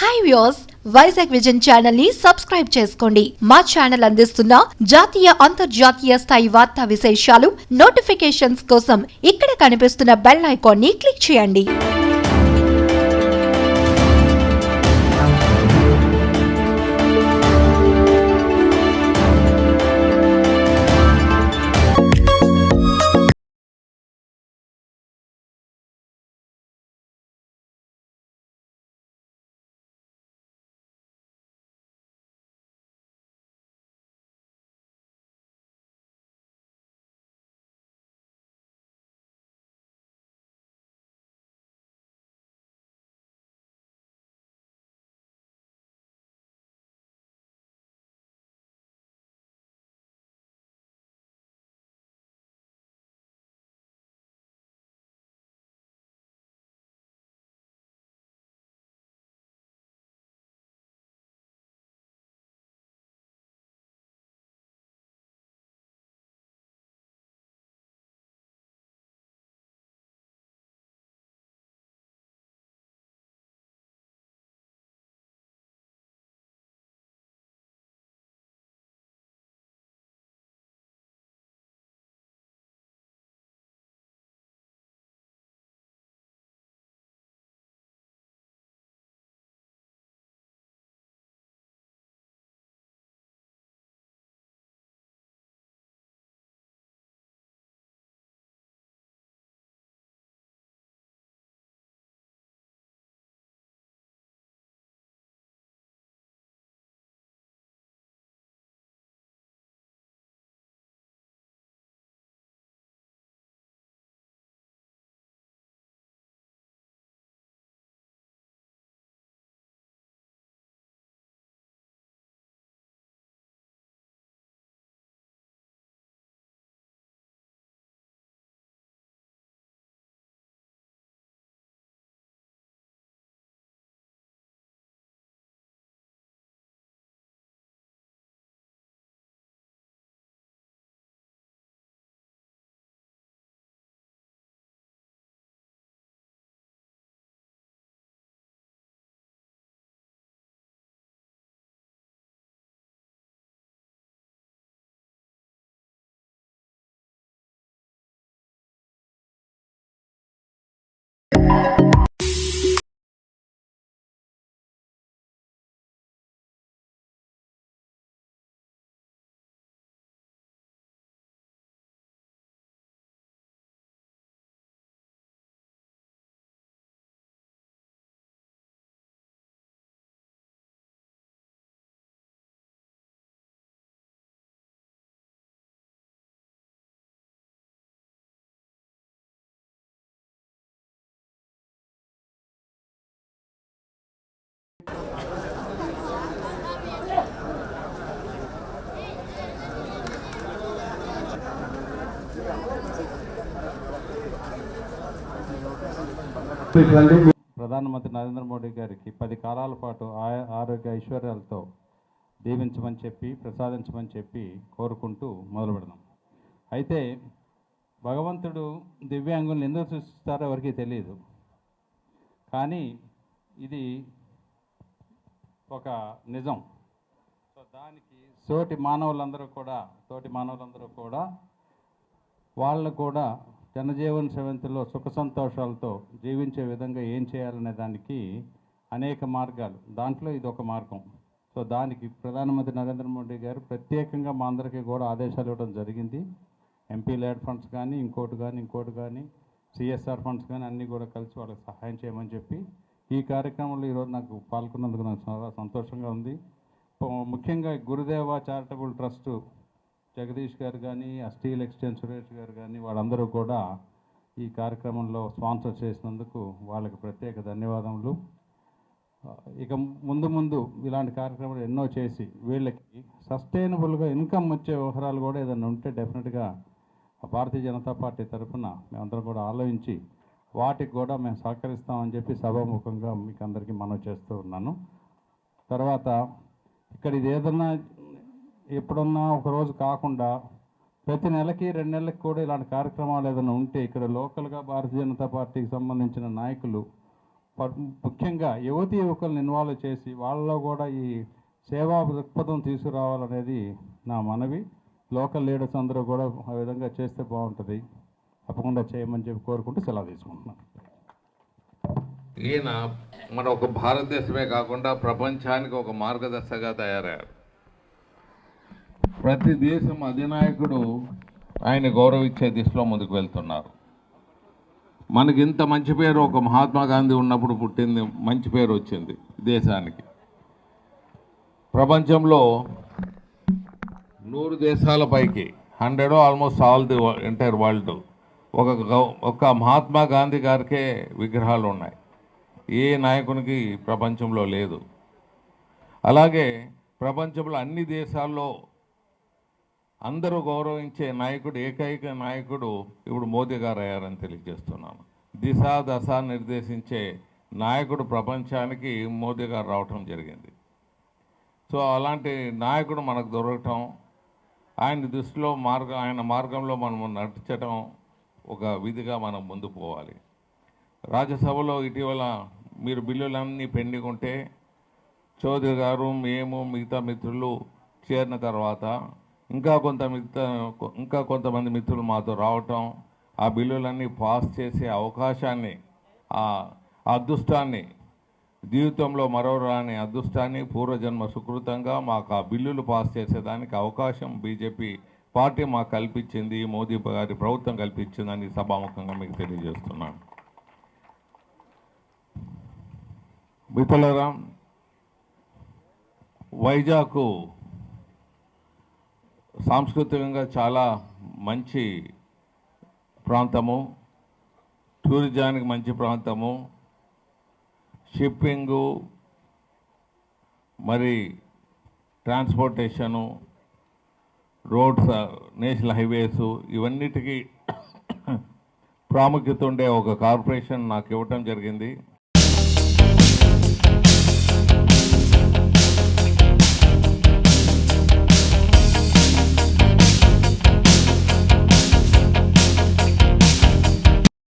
Hi viewers, Vizag vision channel ని subscribe చేసుకోండి. మా ఛానల్ అందిస్తున్న జాతీయ అంతర్జాతీయ స్థాయి వార్తా విశేషాలు నోటిఫికేషన్స్ కోసం ఇక్కడ కనిపిస్తున్న బెల్ ఐకాన్ ని క్లిక్ చేయండి. ప్రధానమంత్రి నరేంద్ర మోడీ గారికి 10 కాలాల పాటు ఆరోగ్య ఐశ్వర్యాలతో దీవించమని చెప్పి ప్రసాదించమని చెప్పి కోరుకుంటూ మొదలు పెడదాం. అయితే భగవంతుడు దివ్యాంగుల్ని ఎందుకు సృష్టిస్తారో ఎవరికీ తెలియదు. కానీ ఇది ఒక నిజం. సో దానికి తోటి మానవులందరూ కూడా వాళ్ళు కూడా జనజీవన స్రవంతిలో సుఖ సంతోషాలతో జీవించే విధంగా ఏం చేయాలనే దానికి అనేక మార్గాలు, దాంట్లో ఇది ఒక మార్గం. సో దానికి ప్రధానమంత్రి నరేంద్ర మోడీ గారు ప్రత్యేకంగా మా అందరికీ కూడా ఆదేశాలు ఇవ్వడం జరిగింది. ఎంపీ ల్యాడ్ ఫండ్స్ కానీ ఇంకోటి కానీ సిఎస్ఆర్ ఫండ్స్ కానీ అన్నీ కూడా కలిసి వాళ్ళకి సహాయం చేయమని చెప్పి ఈ కార్యక్రమంలో ఈరోజు నాకు పాల్గొన్నందుకు నాకు చాలా సంతోషంగా ఉంది. ముఖ్యంగా గురుదేవ చారిటబుల్ ట్రస్ట్ జగదీష్ గారు కానీ, స్టీల్ ఎక్స్చేంజ్ సురేష్ గారు కానీ వాళ్ళందరూ కూడా ఈ కార్యక్రమంలో స్పాన్సర్ చేసినందుకు వాళ్ళకి ప్రత్యేక ధన్యవాదములు. ఇక ముందు ఇలాంటి కార్యక్రమాలు ఎన్నో చేసి వీళ్ళకి సస్టైనబుల్గా ఇన్కమ్ వచ్చే వ్యవహారాలు కూడా ఏదైనా ఉంటే డెఫినెట్గా భారతీయ జనతా పార్టీ తరఫున మేమందరం కూడా ఆలోచించి వాటికి కూడా మేము సహకరిస్తామని చెప్పి సభాముఖంగా మీకు అందరికీ మనవి చేస్తూ ఉన్నాను. తర్వాత ఇక్కడ ఇది ఏదన్నా ఎప్పుడన్నా ఒకరోజు కాకుండా ప్రతి నెలకి 2 నెలలకు కూడా ఇలాంటి కార్యక్రమాలు ఏదైనా ఉంటే ఇక్కడ లోకల్గా భారతీయ జనతా పార్టీకి సంబంధించిన నాయకులు ముఖ్యంగా యువతీ యువకులను ఇన్వాల్వ్ చేసి వాళ్ళలో కూడా ఈ సేవా దృక్పథం తీసుకురావాలనేది నా మనవి. లోకల్ లీడర్స్ అందరూ కూడా ఆ విధంగా చేస్తే బాగుంటుంది. తప్పకుండా చేయమని చెప్పి కోరుకుంటూ సెలవు తీసుకుంటున్నాను. ఈయన మన ఒక భారతదేశమే కాకుండా ప్రపంచానికి ఒక మార్గదర్శకగా తయారయ్యారు. ప్రతి దేశం అధినాయకుడు ఆయన గౌరవించే దిశలో ముందుకు వెళ్తున్నారు. మనకి ఇంత మంచి పేరు ఒక మహాత్మా గాంధీ ఉన్నప్పుడు పుట్టింది, మంచి పేరు వచ్చింది దేశానికి. ప్రపంచంలో 100 దేశాల పైకి 100 almost all the entire world ఒక మహాత్మా గాంధీ గారికే విగ్రహాలు ఉన్నాయి. ఏ నాయకునికి ప్రపంచంలో లేదు. అలాగే ప్రపంచంలో అన్ని దేశాల్లో అందరూ గౌరవించే నాయకుడు, ఏకైక నాయకుడు ఇప్పుడు మోదీ గారు అయ్యారని తెలియజేస్తున్నాను. దిశ దశ నిర్దేశించే నాయకుడు ప్రపంచానికి మోదీ గారు రావటం జరిగింది. సో అలాంటి నాయకుడు మనకు దొరకటం, ఆయన దృష్టిలో ఆయన మార్గంలో మనం నడిచడం ఒక విధిగా మనం ముందు పోవాలి. రాజ్యసభలో ఇటీవల మీరు బిల్లులన్నీ పెండింగ్ ఉంటే చౌదరి గారు, మేము, మిగతా మిత్రులు చేరిన తర్వాత ఇంకా కొంతమంది మిత్రులు మాతో రావటం, ఆ బిల్లులన్నీ పాస్ చేసే అవకాశాన్ని, ఆ అదృష్టాన్ని, జీవితంలో మరో రాని అదృష్టాన్ని పూర్వజన్మ సుకృతంగా మాకు ఆ బిల్లులు పాస్ చేసేదానికి అవకాశం బీజేపీ పార్టీ మాకు కల్పించింది, మోదీ గారి ప్రభుత్వం కల్పించిందని సభాముఖంగా మీకు తెలియజేస్తున్నాను. మిత్రులారా, వైజాగ్ సాంస్కృతికంగా చాలా మంచి ప్రాంతము, టూరిజానికి మంచి ప్రాంతము, షిప్పింగు, మరి ట్రాన్స్పోర్టేషను, రోడ్స్, నేషనల్ హైవేసు, ఇవన్నిటికీ ప్రాముఖ్యత ఉండే ఒక కార్పొరేషన్ నాకు ఇవ్వటం జరిగింది.